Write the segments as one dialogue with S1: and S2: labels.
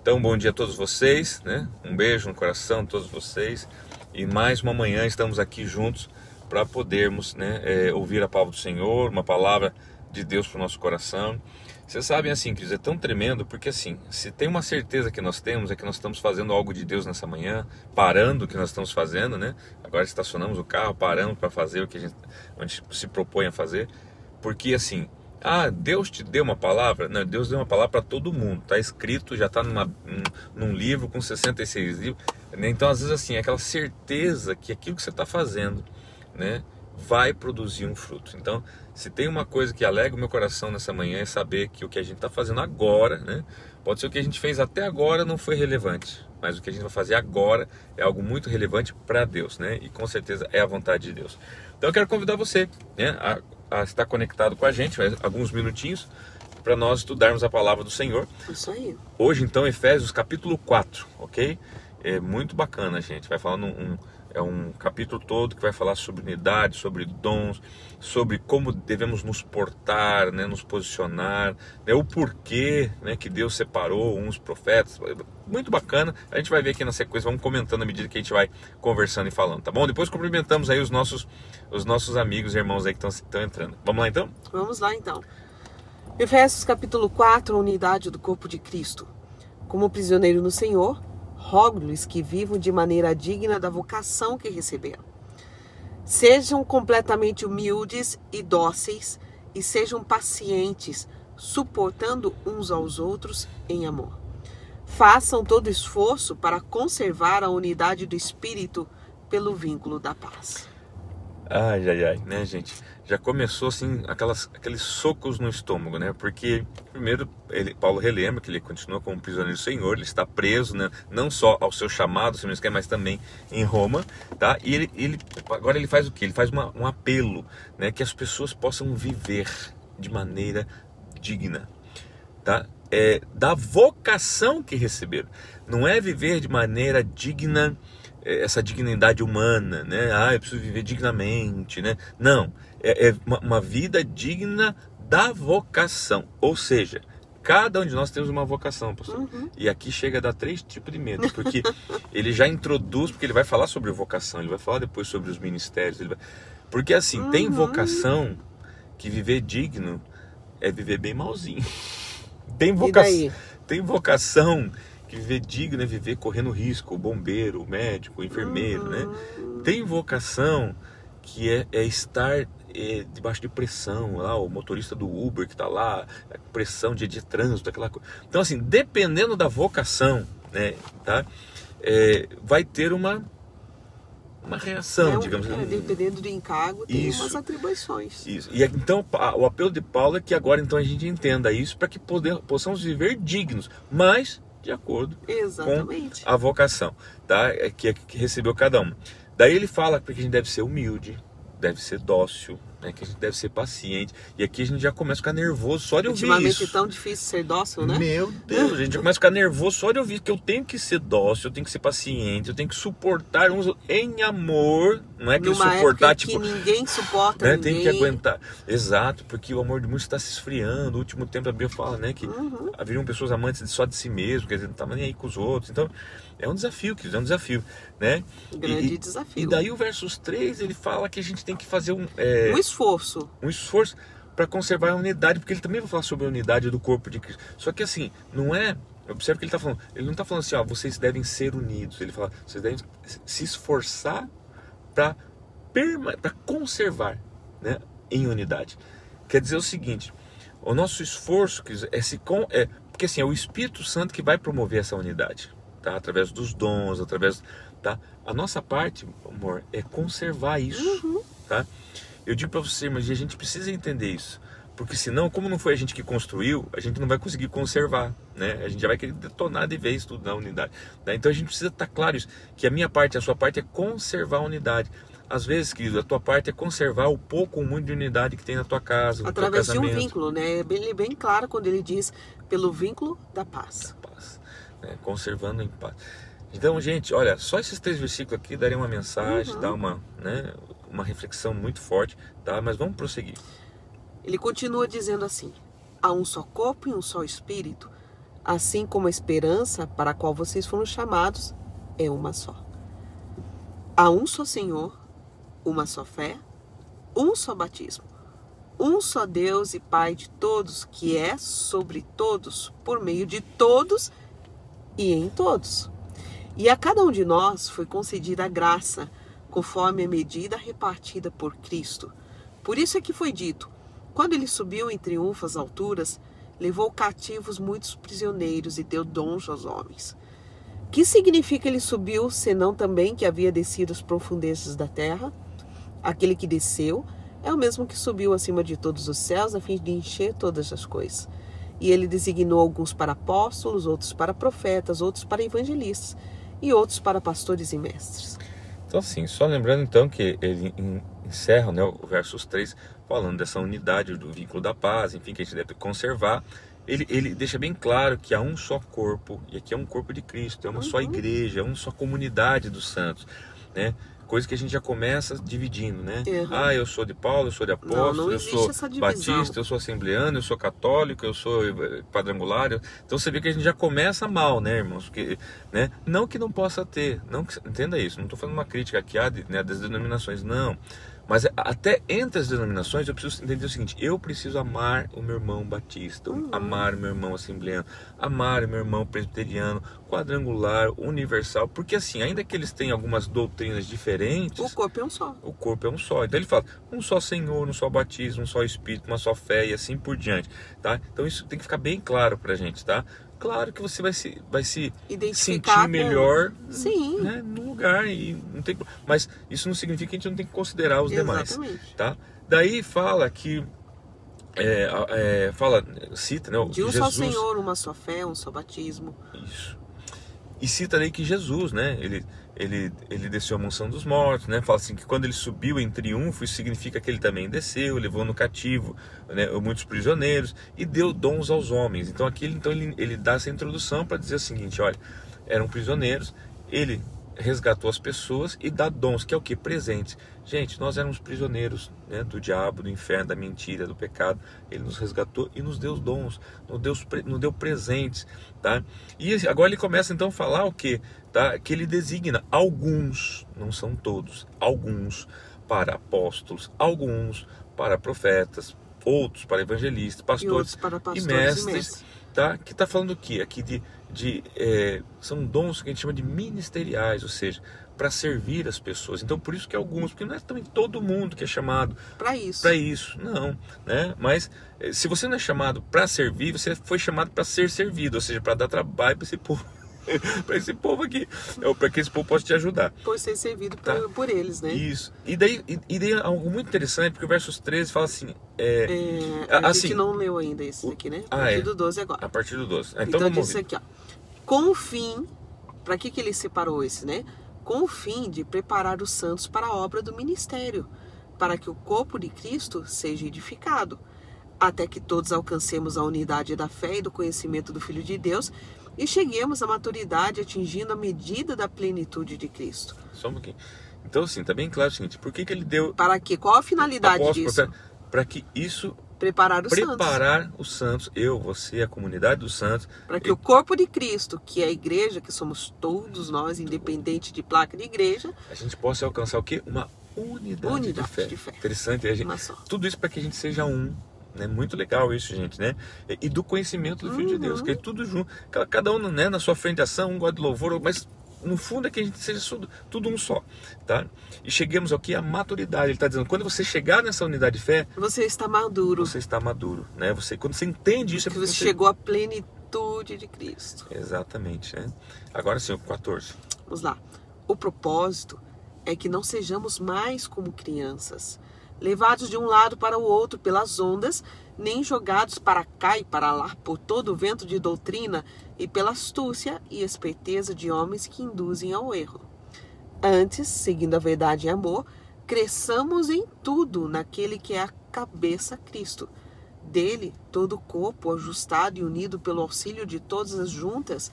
S1: Então, bom dia a todos vocês, né? Um beijo no coração de todos vocês. E mais uma manhã estamos aqui juntos para podermos, né, ouvir a palavra do Senhor, uma palavra de Deus para o nosso coração. Vocês sabem, assim, queridos, é tão tremendo, porque assim, se tem uma certeza que nós temos, é que nós estamos fazendo algo de Deus nessa manhã, parando o que nós estamos fazendo, né? Agora estacionamos o carro, paramos para fazer o que a gente se propõe a fazer, porque assim, Deus te deu uma palavra? Não, Deus deu uma palavra para todo mundo, está escrito, já está num livro com 66 livros, né? Então às vezes assim, é aquela certeza que aquilo que você está fazendo, né, vai produzir um fruto. Então, se tem uma coisa que alegra o meu coração nessa manhã é saber que o que a gente está fazendo agora, né, pode ser o que a gente fez até agora não foi relevante, mas o que a gente vai fazer agora é algo muito relevante para Deus, né, e com certeza é a vontade de Deus. Então eu quero convidar você, né, a estar conectado com a gente, alguns minutinhos, para nós estudarmos a palavra do Senhor.
S2: Isso aí.
S1: Hoje então, Efésios capítulo 4, ok? É muito bacana, gente, vai falar é um capítulo todo que vai falar sobre unidade, sobre dons, sobre como devemos nos portar, né, nos posicionar, né, o porquê, né, que Deus separou uns profetas. Muito bacana, a gente vai ver aqui na sequência, vamos comentando à medida que a gente vai conversando e falando, tá bom? Depois cumprimentamos aí os nossos amigos e irmãos aí que estão entrando. Vamos lá então?
S2: Vamos lá então. Efésios capítulo 4, a unidade do corpo de Cristo. Como prisioneiro no Senhor, rogo-lhes que vivam de maneira digna da vocação que receberam. Sejam completamente humildes e dóceis e sejam pacientes, suportando uns aos outros em amor. Façam todo esforço para conservar a unidade do Espírito pelo vínculo da paz.
S1: Ai, né, gente? Já começou assim, aqueles socos no estômago, né? Porque primeiro Paulo relembra que ele continua como prisioneiro do Senhor, ele está preso, né? Não só ao seu chamado, se não esquece, mas também em Roma, tá? E agora ele faz o quê? Ele faz um apelo, né? Que as pessoas possam viver de maneira digna, tá? Da vocação que receberam. Não é viver de maneira digna, essa dignidade humana, né? Eu preciso viver dignamente, né? Não, é uma vida digna da vocação. Ou seja, cada um de nós temos uma vocação, pastor.
S2: Uhum.
S1: E aqui chega a dar 3 tipos de medo, porque ele já introduz, porque ele vai falar sobre vocação, ele vai falar depois sobre os ministérios, porque assim, tem vocação que viver digno é viver bem malzinho. Tem vocação que viver digno é viver correndo risco, o bombeiro, o médico, o enfermeiro, né? Tem vocação que é estar debaixo de pressão, lá, o motorista do Uber que está lá, pressão de trânsito, aquela coisa. Então, assim, dependendo da vocação, né, tá? Vai ter uma reação, digamos assim.
S2: Dependendo do encargo, tem umas atribuições.
S1: Isso. E então, o apelo de Paulo é que agora então a gente entenda isso para que possamos viver dignos, mas de acordo
S2: Exatamente.
S1: com a vocação, tá? Que recebeu cada um. Daí ele fala que a gente deve ser humilde, deve ser dócil, né? Que a gente deve ser paciente. E aqui a gente já começa a ficar nervoso só de ouvir isso.
S2: Ultimamente é tão difícil ser dócil, né?
S1: Meu Deus, a gente já começa a ficar nervoso só de ouvir que eu tenho que ser dócil, eu tenho que ser paciente, eu tenho que suportar uns em amor. Não é que
S2: Numa
S1: eu suportar,
S2: época que ninguém suporta,
S1: né?
S2: ninguém.
S1: Tem que aguentar. Exato, porque o amor de muitos está se esfriando. No último tempo a Bíblia fala, né, que haveriam pessoas amantes só de si mesmo, quer dizer, não estavam nem aí com os outros. Então, é um desafio, queridos, é um desafio, né?
S2: Grande desafio.
S1: E daí o versos 3, ele fala que a gente tem que fazer um
S2: esforço.
S1: Um esforço para conservar a unidade, porque ele também vai falar sobre a unidade do corpo de Cristo. Só que assim, não é... Observe o que ele está falando. Ele não está falando assim, vocês devem ser unidos. Ele fala, vocês devem se esforçar para conservar, né, em unidade. Quer dizer o seguinte, o nosso esforço porque assim, é o Espírito Santo que vai promover essa unidade, tá? Através dos dons, tá? A nossa parte, amor, é conservar isso, tá? Eu digo para você, mas a gente precisa entender isso, porque senão, como não foi a gente que construiu, a gente não vai conseguir conservar, né? A gente já vai querer detonar de vez tudo na unidade, tá? Então a gente precisa estar claro isso, que a minha parte, a sua parte é conservar a unidade. Às vezes, querido, a tua parte é conservar o pouco ou muito de unidade que tem na tua casa, no
S2: através
S1: teu casamento.
S2: De um vínculo, né? Ele é bem claro quando ele diz pelo vínculo da paz.
S1: Da paz, né? Conservando em paz. Então, gente, olha, só esses 3 versículos aqui daria uma mensagem, dá uma reflexão muito forte, tá? Mas vamos prosseguir.
S2: Ele continua dizendo assim: há um só corpo e um só espírito, assim como a esperança para a qual vocês foram chamados é uma só. Há um só Senhor, uma só fé, um só batismo, um só Deus e Pai de todos, que é sobre todos, por meio de todos e em todos. E a cada um de nós foi concedida a graça, conforme a medida repartida por Cristo. Por isso é que foi dito: quando ele subiu em triunfo às alturas, levou cativos muitos prisioneiros e deu dons aos homens. Que significa ele subiu, senão também que havia descido às profundezas da terra? Aquele que desceu é o mesmo que subiu acima de todos os céus, a fim de encher todas as coisas. E ele designou alguns para apóstolos, outros para profetas, outros para evangelistas e outros para pastores e mestres.
S1: Então, assim, só lembrando então que ele encerra, né, o versos 3, falando dessa unidade do vínculo da paz, enfim, que a gente deve conservar. Ele deixa bem claro que há um só corpo, e aqui é um corpo de Cristo, é uma só igreja, é uma só comunidade dos santos, né? Coisa que a gente já começa dividindo, né? Ah, eu sou de Paulo, eu sou de apóstolo, eu sou batista, eu sou assembleano, eu sou católico, eu sou quadrangular. Então você vê que a gente já começa mal, né, irmãos? Porque, né? Não que não possa ter, não que, entenda isso, não estou fazendo uma crítica aqui né, das denominações, não. Mas até entre as denominações eu preciso entender o seguinte: eu preciso amar o meu irmão batista, amar o meu irmão assembleano, amar o meu irmão presbiteriano, quadrangular, universal, porque assim, ainda que eles tenham algumas doutrinas diferentes,
S2: o corpo é um só.
S1: O corpo é um só. Então ele fala: um só Senhor, um só batismo, um só Espírito, uma só fé e assim por diante, tá? Então isso tem que ficar bem claro pra gente, tá? Claro que você vai se sentir melhor,
S2: sim,
S1: né, no lugar, e não tem, mas isso não significa que a gente não tem que considerar os demais, tá? Daí fala que cita, né,
S2: de um Jesus, só Senhor, uma só fé, um só batismo.
S1: Isso. E cita aí que Jesus, né, ele desceu a mansão dos mortos, né? Fala assim que quando ele subiu em triunfo, isso significa que ele também desceu, levou no cativo, né, muitos prisioneiros e deu dons aos homens. Então aqui ele dá essa introdução para dizer o seguinte: olha, eram prisioneiros, ele resgatou as pessoas e dá dons, que é o que? Presentes. Gente, nós éramos prisioneiros, né, do diabo, do inferno, da mentira, do pecado. Ele nos resgatou e nos deu dons, nos deu presentes, tá? E agora ele começa então a falar o que? Tá? Que ele designa alguns, não são todos, alguns para apóstolos, alguns para profetas, outros para evangelistas, pastores e mestres. Tá? Que está falando o quê? Aqui são dons que a gente chama de ministeriais, ou seja, para servir as pessoas. Então por isso que alguns, porque não é também todo mundo que é chamado para isso, não, né? Mas se você não é chamado para servir, você foi chamado para ser servido, ou seja, para dar trabalho para esse povo. Para esse povo aqui, para que esse povo possa te ajudar.
S2: Por ser servido por eles, né?
S1: Isso. E daí algo muito interessante, porque o versos 13 fala assim...
S2: a gente não leu ainda esse aqui, né? A partir do 12 agora.
S1: A partir do 12.
S2: Então diz aqui, ó. Com o fim... Para que ele separou esse, né? Com o fim de preparar os santos para a obra do ministério, para que o corpo de Cristo seja edificado, até que todos alcancemos a unidade da fé e do conhecimento do Filho de Deus e cheguemos à maturidade, atingindo a medida da plenitude de Cristo.
S1: Só um pouquinho. Então, assim, tá bem claro o seguinte: por que ele deu...
S2: Para quê? Qual a finalidade disso?
S1: Para que isso...
S2: Preparar
S1: os santos, eu, você, a comunidade dos santos.
S2: Para que o corpo de Cristo, que é a igreja, que somos todos nós, independente de placa de igreja... A
S1: gente possa alcançar o quê? Uma unidade de fé. Interessante. Tudo isso para que a gente seja um. É muito legal isso, gente, né? E do conhecimento do Filho de Deus, que é tudo junto, cada um, né, na sua frente de ação, um gosta de louvor, mas no fundo é que a gente seja tudo um só, tá? E cheguemos aqui à maturidade. Ele está dizendo, quando você chegar nessa unidade de fé,
S2: você está maduro.
S1: Você está maduro, né? Quando você entende isso,
S2: porque você chegou à plenitude de Cristo.
S1: Exatamente, né? Agora sim, o 14.
S2: Vamos lá. O propósito é que não sejamos mais como crianças, levados de um lado para o outro pelas ondas, nem jogados para cá e para lá por todo o vento de doutrina e pela astúcia e esperteza de homens que induzem ao erro. Antes, seguindo a verdade e amor, cresçamos em tudo naquele que é a cabeça, Cristo. Dele, todo o corpo, ajustado e unido pelo auxílio de todas as juntas,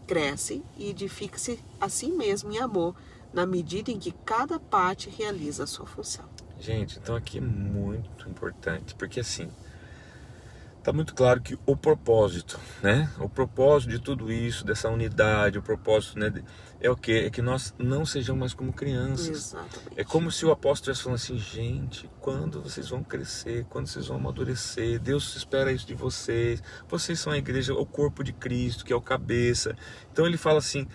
S2: cresce e edifica-se a si mesmo em amor, na medida em que cada parte realiza a sua função.
S1: Gente, então aqui é muito importante, porque assim, Tá muito claro que o propósito, né? O propósito de tudo isso, dessa unidade, o propósito, né, é o quê? É que nós não sejamos mais como crianças.
S2: Exatamente.
S1: É como se o apóstolo estivesse falando assim, gente, quando vocês vão crescer, quando vocês vão amadurecer, Deus espera isso de vocês. Vocês são a igreja, o corpo de Cristo, que é o cabeça. Então ele fala assim,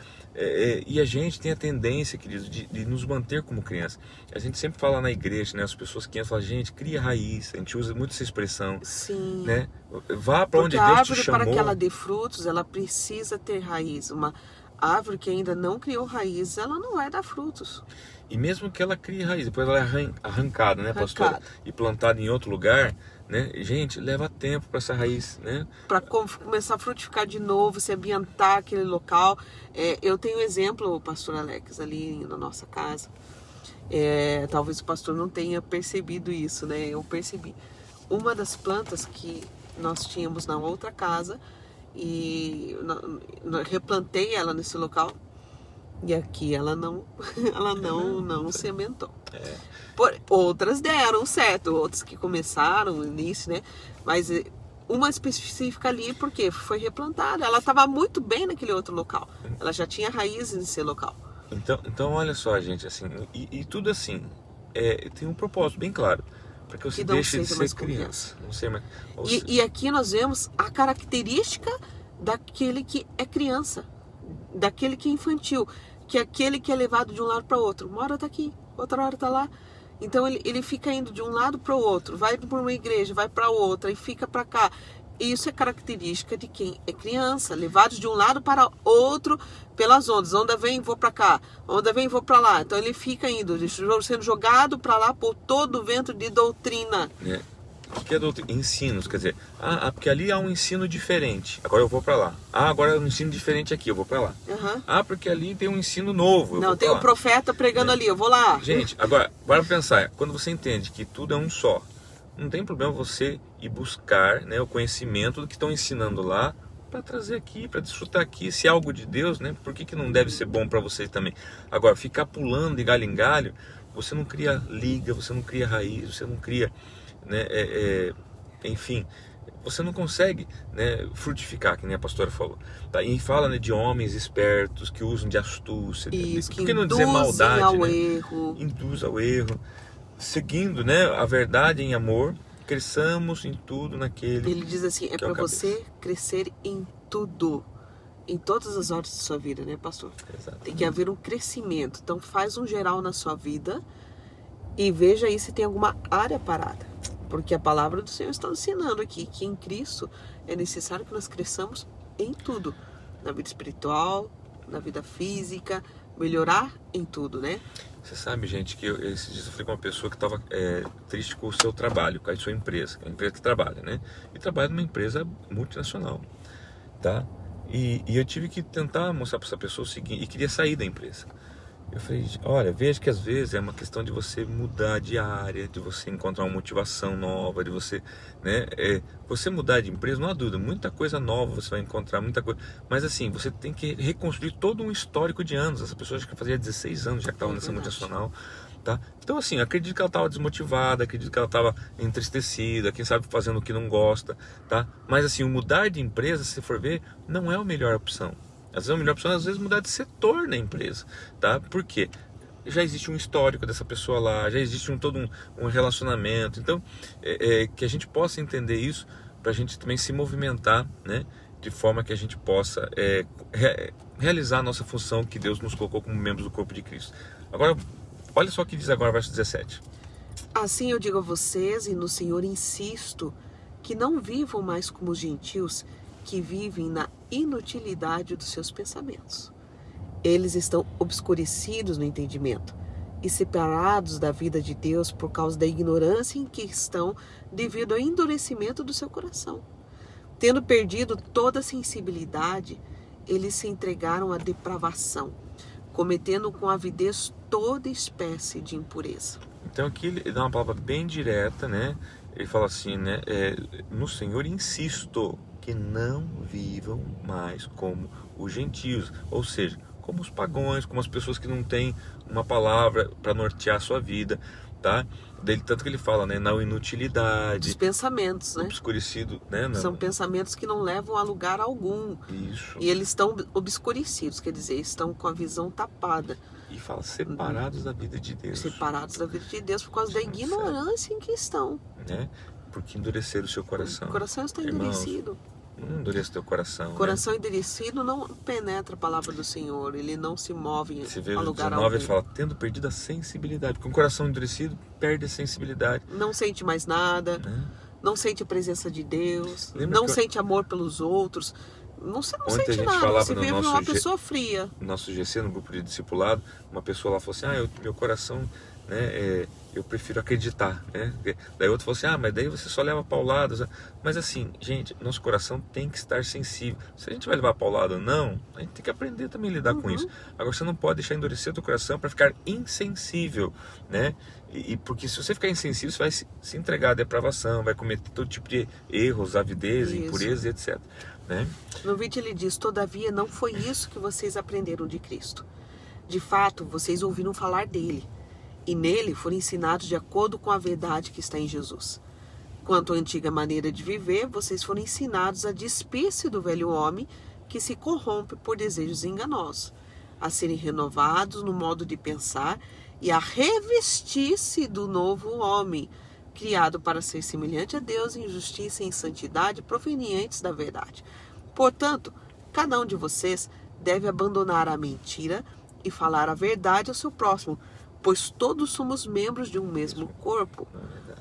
S1: e a gente tem a tendência, querido, de nos manter como criança. A gente sempre fala na igreja, né? As pessoas que entram falam, gente, cria raiz. A gente usa muito essa expressão.
S2: Sim.
S1: Né? Vá para onde
S2: Porque a
S1: Deus te
S2: árvore,
S1: chamou.
S2: para que ela dê frutos, ela precisa ter raiz. Uma árvore que ainda não criou raiz, ela não vai dar frutos.
S1: E mesmo que ela crie raiz, depois ela é arrancada, né, pastora?
S2: Arrancada.
S1: E plantada em outro lugar, né? Gente, leva tempo para essa raiz, né?
S2: Para começar a frutificar de novo, se ambientar aquele local. Eu tenho um exemplo, pastor Alex, ali na nossa casa. Talvez o pastor não tenha percebido isso, né? Eu percebi. Uma das plantas que nós tínhamos na outra casa, e replantei ela nesse local, e aqui ela não sementou. Outras deram certo, outras que começaram no início, né? Mas uma específica ali, porque foi replantada. Ela estava muito bem naquele outro local. Ela já tinha raízes nesse local.
S1: Então olha só, gente, assim, e tudo assim, tem um propósito bem claro. Para que você deixe de ser criança. Não sei mais.
S2: E aqui nós vemos a característica daquele que é criança, daquele que é infantil, que é aquele que é levado de um lado para o outro. Uma hora está aqui, outra hora está lá. Então ele fica indo de um lado para o outro, vai para uma igreja, vai para outra e fica para cá. Isso é característica de quem é criança, levados de um lado para outro pelas ondas. Onda vem, vou para cá. Onda vem, vou para lá. Então ele fica indo, sendo jogado para lá por todo o vento de doutrina.
S1: O que é doutrina? Ensinos, quer dizer, porque ali há um ensino diferente, agora eu vou para lá. Agora é um ensino diferente aqui, eu vou para lá. Porque ali tem um ensino novo.
S2: Não, tem o profeta pregando ali, eu vou lá.
S1: Gente, agora pensar, quando você entende que tudo é um só, não tem problema você ir buscar, né, o conhecimento do que estão ensinando lá para trazer aqui, para desfrutar aqui. Se é algo de Deus, né, por que não deve ser bom para vocês também? Agora, ficar pulando de galho em galho, você não cria liga, você não cria raiz, você não cria, né, enfim, você não consegue, né, frutificar, que nem a pastora falou. Tá? E fala, né, de homens espertos que usam de astúcia,
S2: isso,
S1: por que não dizer maldade,
S2: ao
S1: né?
S2: erro.
S1: Induz ao erro. Seguindo, né, a verdade em amor, cresçamos em tudo naquele.
S2: Ele diz assim, para você crescer em tudo, em todas as áreas da sua vida, né, pastor?
S1: Exatamente.
S2: Tem que haver um crescimento. Então faz um geral na sua vida e veja aí se tem alguma área parada. Porque a palavra do Senhor está ensinando aqui que em Cristo é necessário que nós cresçamos em tudo. Na vida espiritual, na vida física, melhorar em tudo, né?
S1: Você sabe, gente, que esses dias eu falei com uma pessoa que estava triste com o seu trabalho, com a sua empresa, a empresa que trabalha, né? E trabalha numa empresa multinacional, tá? E eu tive que tentar mostrar para essa pessoa o seguinte, e queria sair da empresa. Eu falei, olha, veja que às vezes é uma questão de você mudar de área, de você encontrar uma motivação nova, de você, né, você mudar de empresa, não há dúvida, muita coisa nova você vai encontrar, muita coisa, mas assim, você tem que reconstruir todo um histórico de anos. Essa pessoa já fazia 16 anos já que estava nessa multinacional, tá? Então assim, acredito que ela estava desmotivada, acredito que ela estava entristecida, quem sabe fazendo o que não gosta, tá? Mas assim, o mudar de empresa, se for ver, não é a melhor opção. Às vezes a melhor opção é, às vezes, mudar de setor na empresa, tá? Por quê? Já existe um histórico dessa pessoa lá, já existe todo um relacionamento. Então, que a gente possa entender isso, para a gente também se movimentar, né? De forma que a gente possa realizar a nossa função que Deus nos colocou como membros do corpo de Cristo. Agora, olha só o que diz agora o verso 17.
S2: Assim eu digo a vocês, e no Senhor insisto, que não vivam mais como os gentios, que vivem na inutilidade dos seus pensamentos. Eles estão obscurecidos no entendimento e separados da vida de Deus por causa da ignorância em que estão devido ao endurecimento do seu coração. Tendo perdido toda a sensibilidade, eles se entregaram à depravação, cometendo com avidez toda espécie de impureza.
S1: Então aqui ele dá uma palavra bem direta, né? Ele fala assim, né? No Senhor insisto que não vivam mais como os gentios, ou seja, como os pagãos, como as pessoas que não têm uma palavra para nortear a sua vida, tá? Dele, tanto que ele fala, né, na inutilidade,
S2: Dos pensamentos, né?
S1: obscurecido, né?
S2: São pensamentos que não levam a lugar algum.
S1: Isso.
S2: E eles estão obscurecidos, quer dizer, estão com a visão tapada.
S1: E fala separados da vida de Deus.
S2: Separados da vida de Deus por causa da ignorância em que estão.
S1: Né? Porque endureceram o seu coração.
S2: O coração está
S1: Irmãos,
S2: endurecido.
S1: não endureça teu coração.
S2: O coração endurecido não penetra a palavra do Senhor. Ele não se move
S1: Você vê
S2: a
S1: o
S2: lugar
S1: 19,
S2: algum.
S1: ele fala, tendo perdido a sensibilidade. Porque um coração endurecido perde a sensibilidade.
S2: Não sente mais nada.
S1: Né?
S2: Não sente a presença de Deus.
S1: Lembra
S2: Não
S1: que
S2: sente amor pelos outros. Não
S1: Ontem a
S2: sente
S1: gente
S2: nada.
S1: falava
S2: Você
S1: no
S2: vive
S1: nosso
S2: uma pessoa fria.
S1: No nosso GC, no grupo de discipulado, uma pessoa lá falou assim, meu coração, né, eu prefiro acreditar, né? Daí outro falou assim, mas daí você só leva pauladas. Mas assim, gente, nosso coração tem que estar sensível. Se a gente vai levar paulada ou não, a gente tem que aprender também a lidar com isso. Agora você não pode deixar endurecer o teu coração para ficar insensível, né? E porque se você ficar insensível, você vai se entregar à depravação, vai cometer todo tipo de erros, avidez, impureza, etc. Né?
S2: No vídeo ele diz, todavia não foi isso que vocês aprenderam de Cristo. De fato, vocês ouviram falar dele, e nele foram ensinados de acordo com a verdade que está em Jesus. Quanto à antiga maneira de viver, vocês foram ensinados a despir-se do velho homem que se corrompe por desejos enganosos, a serem renovados no modo de pensar e a revestir-se do novo homem, criado para ser semelhante a Deus em justiça e em santidade provenientes da verdade. Portanto, cada um de vocês deve abandonar a mentira e falar a verdade ao seu próximo, pois todos somos membros de um mesmo corpo.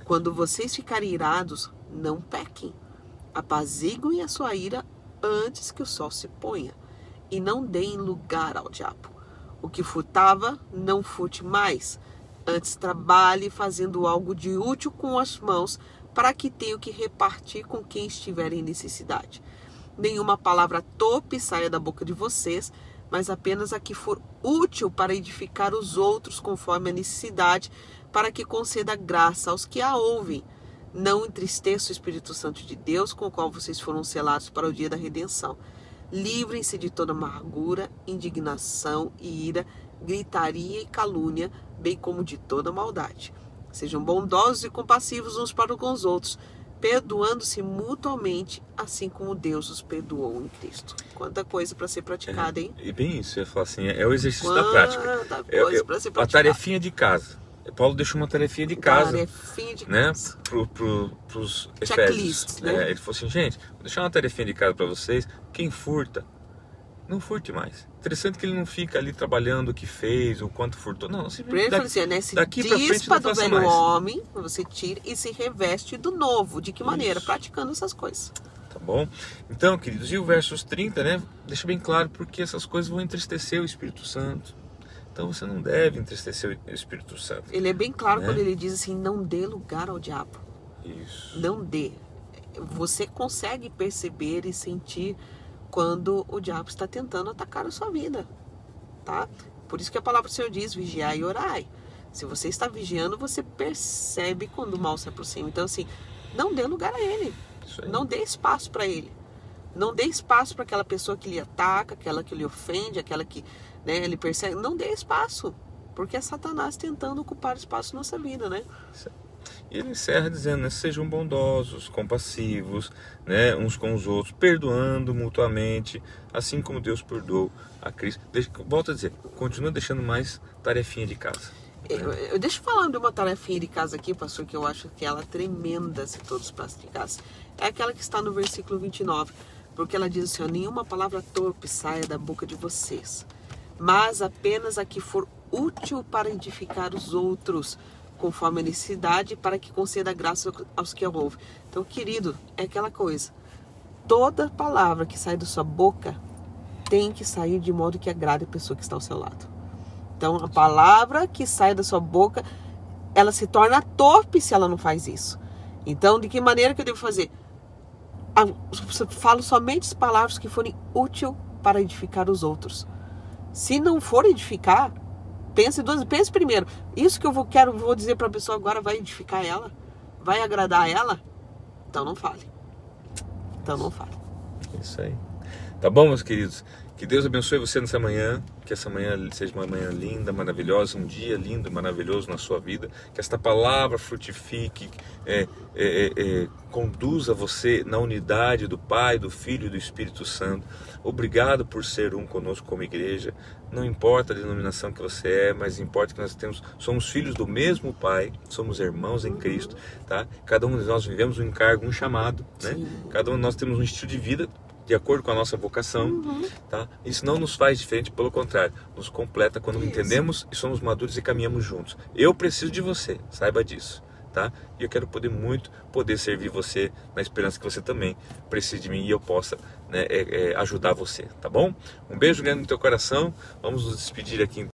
S2: Quando vocês ficarem irados, não pequem. Apaziguem a sua ira antes que o sol se ponha, e não deem lugar ao diabo. O que furtava, não furte mais. Antes trabalhe fazendo algo de útil com as mãos, para que tenha o que repartir com quem estiver em necessidade. Nenhuma palavra torpe saia da boca de vocês, mas apenas a que for útil para edificar os outros conforme a necessidade, para que conceda graça aos que a ouvem. Não entristeça o Espírito Santo de Deus, com o qual vocês foram selados para o dia da redenção. Livrem-se de toda amargura, indignação e ira, gritaria e calúnia, bem como de toda maldade. Sejam bondosos e compassivos uns para com os outros, perdoando-se mutuamente, assim como Deus os perdoou em Cristo. Quanta coisa para ser praticada, hein?
S1: E bem isso, eu ia falar assim, é o exercício da prática.
S2: Quanta coisa para ser praticada.
S1: A tarefinha de casa. Paulo deixou uma tarefinha de casa, né, pros Efésios.
S2: Né?
S1: Ele falou assim, gente, vou deixar uma tarefinha de casa para vocês. Quem furta, não furte mais. Interessante que ele não fica ali trabalhando o que fez, o quanto furtou. Não,
S2: simplesmente daqui para frente não faça mais. Do velho homem, você tira e se reveste do novo. De que maneira? Isso. Praticando essas coisas.
S1: Tá bom? Então, queridos, e o versos 30, né, deixa bem claro porque essas coisas vão entristecer o Espírito Santo. Então você não deve entristecer o Espírito Santo.
S2: Ele é bem claro, né? Quando ele diz assim, não dê lugar ao diabo.
S1: Isso.
S2: Não dê. Você consegue perceber e sentir quando o diabo está tentando atacar a sua vida, tá? Por isso que a palavra do Senhor diz, vigiai e orai. Se você está vigiando, você percebe quando o mal se aproxima. Então assim, não dê lugar a ele. Não dê espaço para ele. Não dê espaço para aquela pessoa que lhe ataca, aquela que lhe ofende, aquela que, né, ele persegue. Não dê espaço, porque é Satanás tentando ocupar espaço na nossa vida, né?
S1: E ele encerra dizendo, né, sejam bondosos, compassivos, né, uns com os outros, perdoando mutuamente, assim como Deus perdoou a Cristo. Volto a dizer, continua deixando mais tarefinha de casa.
S2: Deixa eu falar de uma tarefinha de casa aqui, pastor, que eu acho que ela é tremenda se todos praticassem. É aquela que está no versículo 29. Porque ela diz assim, nenhuma palavra torpe saia da boca de vocês, mas apenas a que for útil para edificar os outros, conforme a necessidade, para que conceda graça aos que a ouvem. Então, querido, é aquela coisa. Toda palavra que sai da sua boca tem que sair de modo que agrade a pessoa que está ao seu lado. Então, a palavra que sai da sua boca, ela se torna torpe se ela não faz isso. Então, de que maneira que eu devo fazer? Falo somente as palavras que forem úteis para edificar os outros. Se não for edificar, pense primeiro. Isso que eu vou dizer para a pessoa agora vai edificar ela? Vai agradar ela? Então não fale. Então não fale.
S1: Isso aí. Tá bom, meus queridos? Que Deus abençoe você nessa manhã, que essa manhã seja uma manhã linda, maravilhosa, um dia lindo e maravilhoso na sua vida, que esta palavra frutifique, conduza você na unidade do Pai, do Filho e do Espírito Santo. Obrigado por ser um conosco como igreja. Não importa a denominação que você é, mas importa que nós somos filhos do mesmo Pai, somos irmãos em Cristo, tá? Cada um de nós vivemos um encargo, um chamado, né? Cada um de nós temos um estilo de vida de acordo com a nossa vocação, tá? Isso não nos faz diferente, pelo contrário, nos completa quando entendemos e somos maduros e caminhamos juntos. Eu preciso de você, saiba disso, tá? E eu quero poder servir você na esperança que você também precise de mim e eu possa, né, ajudar você, tá bom? Um beijo grande no teu coração, vamos nos despedir aqui